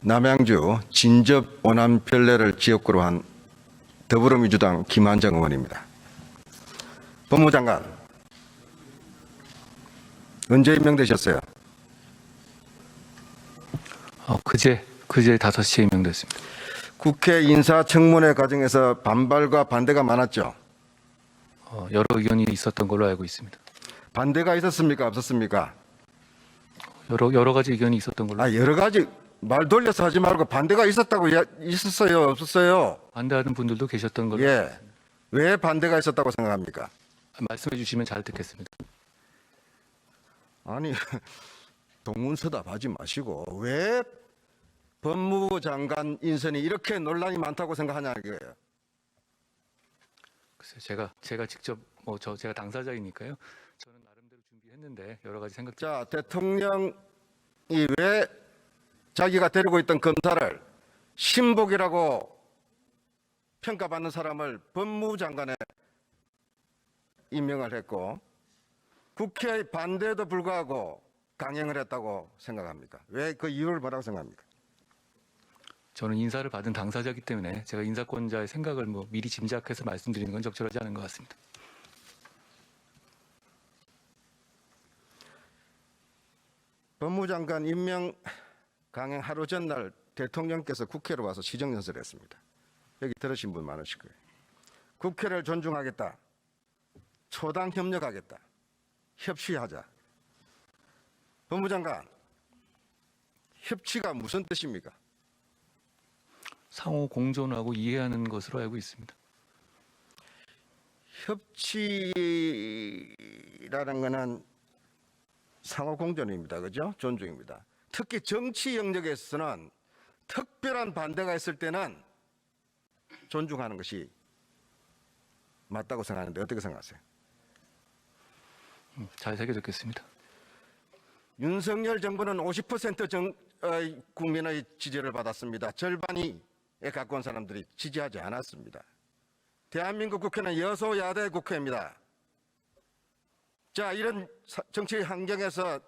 남양주 진접 원암 별내를 지역구로 한 더불어민주당 김한정 의원입니다. 법무장관, 언제 임명되셨어요? 그제 5시에 임명됐습니다. 국회 인사청문회 과정에서 반발과 반대가 많았죠? 여러 의견이 있었던 걸로 알고 있습니다. 반대가 있었습니까? 없었습니까? 여러 가지 의견이 있었던 걸로. 여러 가지 말 돌려서 하지 말고 반대가 있었다고 있었어요? 없었어요? 반대하는 분들도 계셨던 걸로. 예. 왜 반대가 있었다고 생각합니까? 말씀해 주시면 잘 듣겠습니다. 아니 동문서답하지 마시고 왜 법무부 장관 인선이 이렇게 논란이 많다고 생각하냐 이거예요. 글쎄 제가 직접 제가 당사자이니까요. 저는 나름대로 준비했는데 여러 가지 생각. 자, 대통령이 왜 자기가 데리고 있던 검사를 신복이라고 평가받는 사람을 법무부 장관에 임명을 했고 국회의 반대에도 불구하고 강행을 했다고 생각합니까? 왜 그 이유를 뭐라고 생각합니까? 저는 인사를 받은 당사자이기 때문에 제가 인사권자의 생각을 미리 짐작해서 말씀드리는 건 적절하지 않은 것 같습니다. 법무부 장관 임명 강행 하루 전날 대통령께서 국회로 와서 시정연설을 했습니다. 여기 들으신 분 많으실 거예요. 국회를 존중하겠다. 초당 협력하겠다. 협치하자. 법무부 장관, 협치가 무슨 뜻입니까? 상호 공존하고 이해하는 것으로 알고 있습니다. 협치라는 것은 상호 공존입니다. 그죠? 존중입니다. 특히 정치 영역에서는 특별한 반대가 있을 때는 존중하는 것이 맞다고 생각하는데 어떻게 생각하세요? 잘 새겨 듣겠습니다. 윤석열 정부는 50% 국민의 지지를 받았습니다. 절반이 가까운 사람들이 지지하지 않았습니다. 대한민국 국회는 여소야대 국회입니다. 자, 이런 정치 환경에서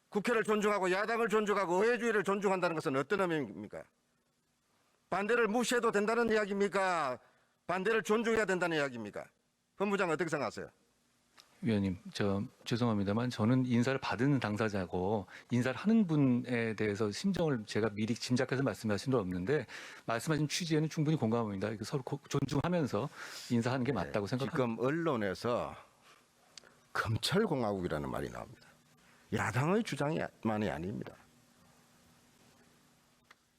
국회를 존중하고 야당을 존중하고 의회주의를 존중한다는 것은 어떤 의미입니까? 반대를 무시해도 된다는 이야기입니까? 반대를 존중해야 된다는 이야기입니까? 법무장관 어떻게 생각하세요? 위원님, 죄송합니다만 저는 인사를 받은 당사자고 인사를 하는 분에 대해서 심정을 제가 미리 짐작해서 말씀하신 건 없는데 말씀하신 취지에는 충분히 공감합니다. 서로 존중하면서 인사하는 게 맞다고 생각합니다. 지금 언론에서 검찰공화국이라는 말이 나옵니다. 야당의 주장만이 아닙니다.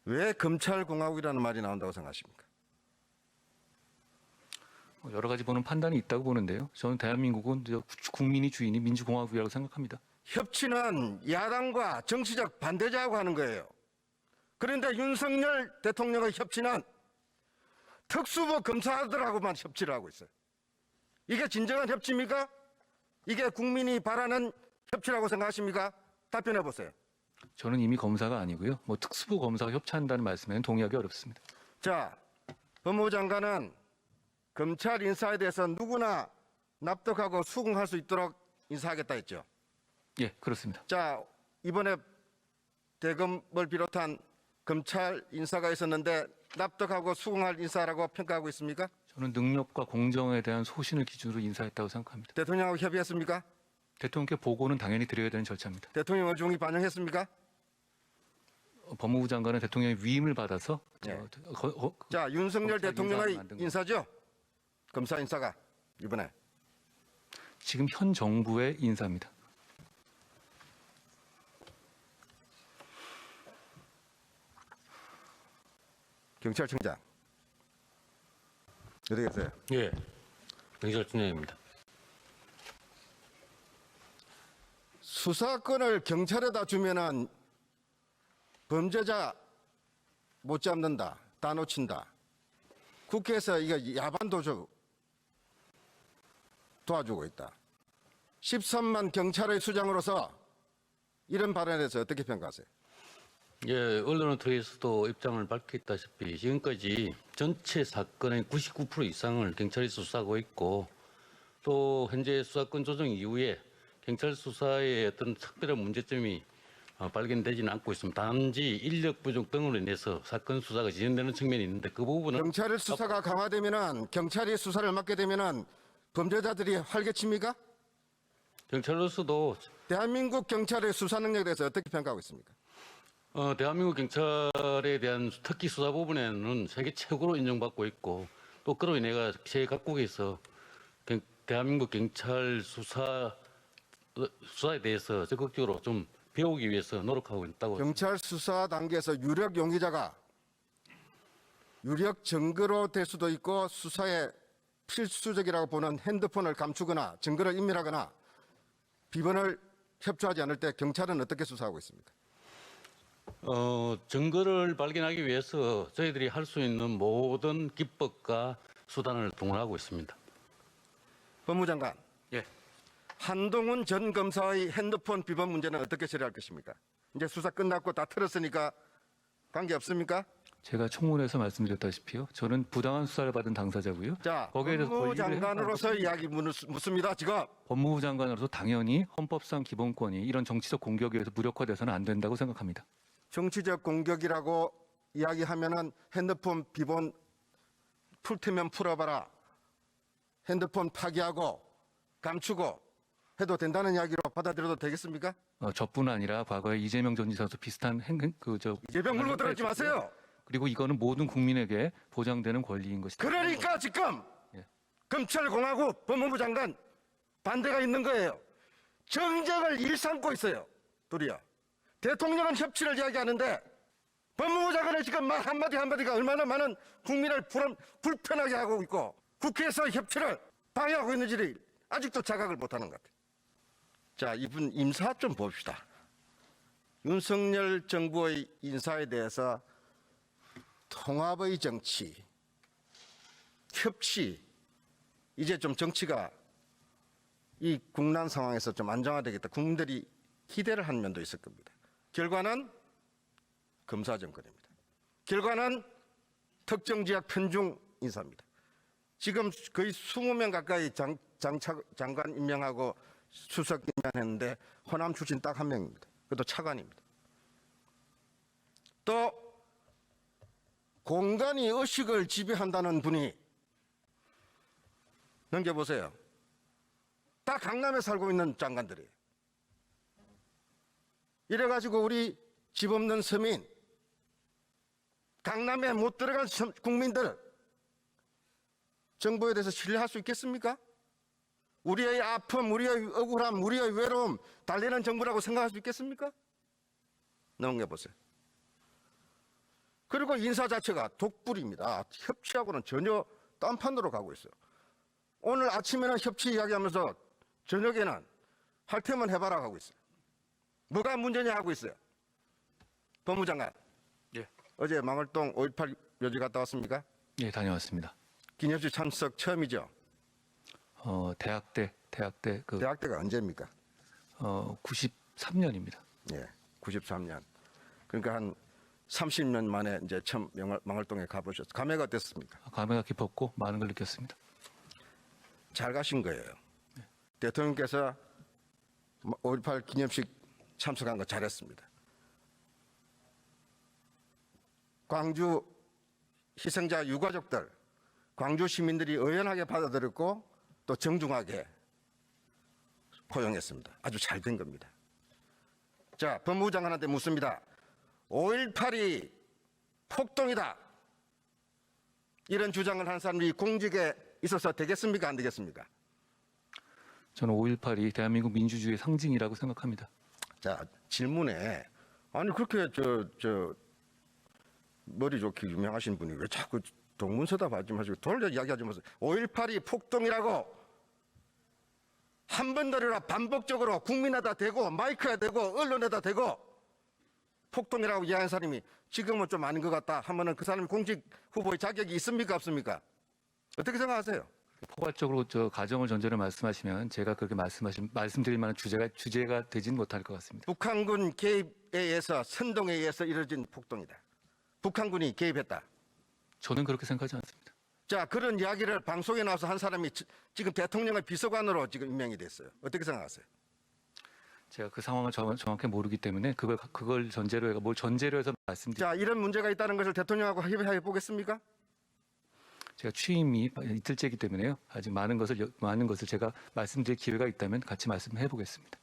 왜 검찰공화국이라는 말이 나온다고 생각하십니까? 여러 가지 보는 판단이 있다고 보는데요. 저는 대한민국은 국민이 주인이 민주공화국이라고 생각합니다. 협치는 야당과 정치적 반대자하고 하는 거예요. 그런데 윤석열 대통령의 협치는 특수부 검사들하고만 협치를 하고 있어요. 이게 진정한 협치입니까? 이게 국민이 바라는 협치라고 생각하십니까? 답변해 보세요. 저는 이미 검사가 아니고요. 특수부 검사가 협치한다는 말씀에는 동의하기 어렵습니다. 자, 법무부 장관은 검찰 인사에 대해서 누구나 납득하고 수긍할 수 있도록 인사하겠다 했죠. 예, 그렇습니다. 자, 이번에 대검을 비롯한 검찰 인사가 있었는데 납득하고 수긍할 인사라고 평가하고 있습니까? 저는 능력과 공정에 대한 소신을 기준으로 인사했다고 생각합니다. 대통령하고 협의했습니까? 대통령께 보고는 당연히 드려야 되는 절차입니다. 대통령 의중이 반영했습니까? 법무부 장관은 대통령의 위임을 받아서 네. 자, 윤석열 대통령의 인사죠? 검사 인사가 이번에. 지금 현 정부의 인사입니다. 경찰청장 어떻게 했어요? 예, 경찰청장입니다. 수사권을 경찰에다 주면은 범죄자 못 잡는다, 다 놓친다. 국회에서 이거 야반도주 도와주고 있다. 13만 경찰의 수장으로서 이런 발언에 대해서 어떻게 평가하세요? 예, 언론을 통해서도 입장을 밝혔다시피 지금까지 전체 사건의 99% 이상을 경찰이 수사하고 있고 또 현재 수사권 조정 이후에 경찰 수사에 어떤 특별한 문제점이 발견되지는 않고 있습니다. 단지 인력 부족 등으로 인해서 사건 수사가 진행되는 측면이 있는데 그 부분은 경찰의 수사가 강화되면은 경찰이 수사를 맡게 되면은 범죄자들이 활개칩니까? 경찰로서도 대한민국 경찰의 수사 능력에 대해서 어떻게 평가하고 있습니까? 대한민국 경찰에 대한 특히 수사 부분에는 세계 최고로 인정받고 있고 또 그로 인해 세계 각국에서 대한민국 경찰 수사에 대해서 적극적으로 좀 배우기 위해서 노력하고 있다고. 경찰 수사 단계에서 유력 용의자가 유력 증거로 될 수도 있고 수사에 필수적이라고 보는 핸드폰을 감추거나 증거를 인멸하거나 비번을 협조하지 않을 때 경찰은 어떻게 수사하고 있습니까? 증거를 발견하기 위해서 저희들이 할 수 있는 모든 기법과 수단을 동원하고 있습니다. 법무장관, 예. 한동훈 전 검사의 핸드폰 비번 문제는 어떻게 처리할 것입니까? 이제 수사 끝났고 다 틀었으니까 관계 없습니까? 제가 청문회에서 말씀드렸다시피요. 저는 부당한 수사를 받은 당사자고요. 자, 거기에 대해서 권리를 법무장관으로서 이야기 묻습니다. 지금 법무부 장관으로서 당연히 헌법상 기본권이 이런 정치적 공격에 의해서 무력화돼서는 안 된다고 생각합니다. 정치적 공격이라고 이야기하면은 핸드폰 비번 풀 테면 풀어봐라. 핸드폰 파기하고 감추고 해도 된다는 이야기로 받아들여도 되겠습니까? 저뿐 아니라 과거에 이재명 전 지사도 비슷한 예병 물고 들어오지 마세요. 그리고 이거는 모든 국민에게 보장되는 권리인 것이다. 그러니까 지금 예. 검찰공화국 법무부 장관 반대가 있는 거예요. 정쟁을 일삼고 있어요. 둘이요. 대통령은 협치를 이야기하는데 법무부 장관은 지금 말 한마디가 얼마나 많은 국민을 불편하게 하고 있고 국회에서 협치를 방해하고 있는지를 아직도 자각을 못하는 것 같아요. 자, 이분 인사 좀 봅시다. 윤석열 정부의 인사에 대해서 통합의 정치, 협치, 이제 좀 정치가 이 국난 상황에서 좀 안정화되겠다. 국민들이 기대를 한 면도 있을 겁니다. 결과는 검사 정권입니다. 결과는 특정 지역 편중 인사입니다. 지금 거의 20명 가까이 장관 임명하고 수석 임명했는데 호남 출신 딱 한 명입니다. 그것도 차관입니다. 또 공간이 의식을 지배한다는 분이 넘겨보세요. 다 강남에 살고 있는 장관들이에요. 이래가지고 우리 집 없는 서민, 강남에 못 들어간 국민들 정부에 대해서 신뢰할 수 있겠습니까? 우리의 아픔, 우리의 억울함, 우리의 외로움 달래는 정부라고 생각할 수 있겠습니까? 넘겨보세요. 그리고 인사 자체가 독불입니다. 협치하고는 전혀 딴판으로 가고 있어요. 오늘 아침에는 협치 이야기하면서 저녁에는 할 테면 해봐라 하고 있어요. 뭐가 문제냐 하고 있어요. 법무장관. 예. 어제 망월동 5.18 묘지 갔다 왔습니까? 예, 다녀왔습니다. 기념식 참석 처음이죠? 대학 때 대학 때가 언제입니까? 93년입니다. 예, 93년. 그러니까 한 30년 만에 이제 처음 망월동에 가보셨어요. 감회가 어땠습니까? 감회가 깊었고 많은 걸 느꼈습니다. 잘 가신 거예요. 대통령께서 5.18 기념식 참석한 거 잘했습니다. 광주 희생자 유가족들, 광주 시민들이 의연하게 받아들였고 또 정중하게 포용했습니다. 아주 잘 된 겁니다. 자, 법무부 장관한테 묻습니다. 5.18이 폭동이다. 이런 주장을 한 사람이 공직에 있어서 되겠습니까? 안 되겠습니까? 저는 5.18이 대한민국 민주주의의 상징이라고 생각합니다. 자, 질문에 아니 그렇게 머리 좋게 유명하신 분이 왜 자꾸 동문서답 하지 마시고 돌려 이야기하지 마세요. 5.18이 폭동이라고 한 번더러라 반복적으로 국민에다 대고 마이크에 대고 언론에다 대고 폭동이라고 이야기한 사람이 지금은 좀 아닌 것 같다 하면은 그 사람이 공직 후보의 자격이 있습니까 없습니까? 어떻게 생각하세요? 포괄적으로 가정을 전제로 말씀하시면 제가 그렇게 말씀드릴 만한 주제가 되진 못할 것 같습니다. 북한군 개입에 의해서 선동에 의해서 이뤄진 폭동이다. 북한군이 개입했다. 저는 그렇게 생각하지 않습니다. 자, 그런 이야기를 방송에 나와서 한 사람이 지금 대통령의 비서관으로 지금 임명이 됐어요. 어떻게 생각하세요? 제가 그 상황을 정확히 모르기 때문에 그걸 전제로 해서 뭘 전제로 해서 말씀드리면 자, 이런 문제가 있다는 것을 대통령하고 협의해 보겠습니까? 제가 취임이 이틀째이기 때문에요. 아직 많은 것을 제가 말씀드릴 기회가 있다면 같이 말씀해 보겠습니다.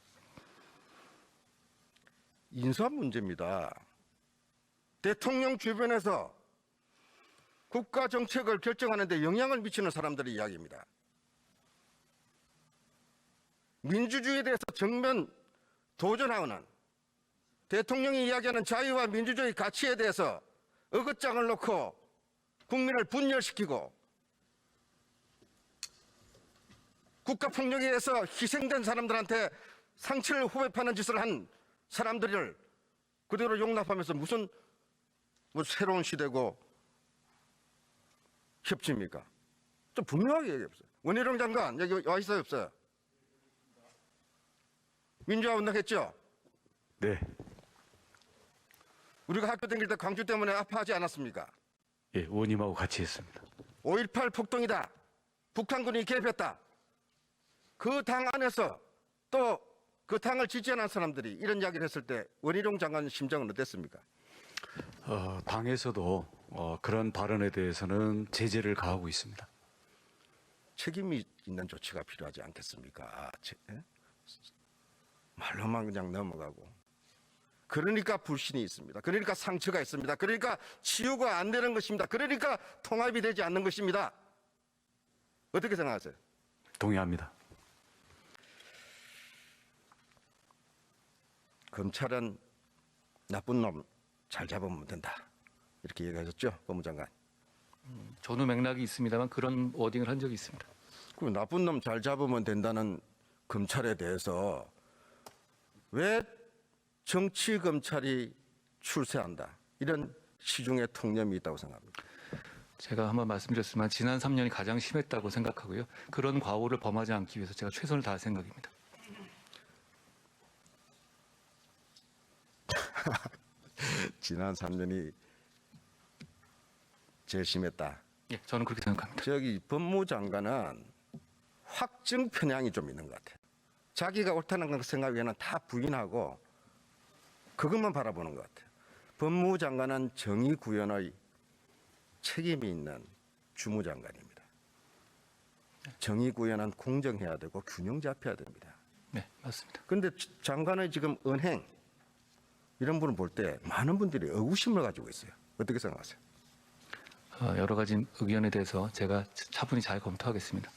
인사 문제입니다. 대통령 주변에서 국가 정책을 결정하는 데 영향을 미치는 사람들의 이야기입니다. 민주주의에 대해서 정면 도전하는 대통령이 이야기하는 자유와 민주주의 가치에 대해서 어긋장을 놓고 국민을 분열시키고 국가폭력에 의해서 희생된 사람들한테 상처를 후벼파는 짓을 한 사람들을 그대로 용납하면서 무슨 새로운 시대고 협치입니까? 좀 분명하게 얘기해보세요. 원희룡 장관 여기 와 있어요 없어요? 민주화 운동했죠? 네, 우리가 학교 다닐 때 광주 때문에 아파하지 않았습니까? 예, 의원님하고 같이 했습니다. 5.18 폭동이다. 북한군이 개입했다. 그 당 안에서 또 그 당을 지지하는 사람들이 이런 이야기를 했을 때 원희룡 장관 심정은 어땠습니까? 당에서도 그런 발언에 대해서는 제재를 가하고 있습니다. 책임이 있는 조치가 필요하지 않겠습니까? 예? 말로만 그냥 넘어가고. 그러니까 불신이 있습니다. 그러니까 상처가 있습니다. 그러니까 치유가 안 되는 것입니다. 그러니까 통합이 되지 않는 것입니다. 어떻게 생각하세요? 동의합니다. 검찰은 나쁜 놈 잘 잡으면 된다. 이렇게 얘기하셨죠, 법무장관. 전후 맥락이 있습니다만 그런 워딩을 한 적이 있습니다. 그 나쁜 놈 잘 잡으면 된다는 검찰에 대해서 왜 정치 검찰이 출세한다. 이런 시중에 통념이 있다고 생각합니다. 제가 한번 말씀드렸지만 지난 3년이 가장 심했다고 생각하고요. 그런 과오를 범하지 않기 위해서 제가 최선을 다할 생각입니다. 지난 3년이 제일 심했다. 예, 저는 그렇게 생각합니다. 저기 법무장관은 확증 편향이 좀 있는 것 같아요. 자기가 옳다는 생각에는 다 부인하고 그것만 바라보는 것 같아요. 법무장관은 정의 구현의 책임이 있는 주무장관입니다. 정의 구현은 공정해야 되고 균형 잡혀야 됩니다. 네, 맞습니다. 그런데 장관의 지금 언행 이런 분을 볼 때 많은 분들이 의구심을 가지고 있어요. 어떻게 생각하세요? 여러 가지 의견에 대해서 제가 차분히 잘 검토하겠습니다.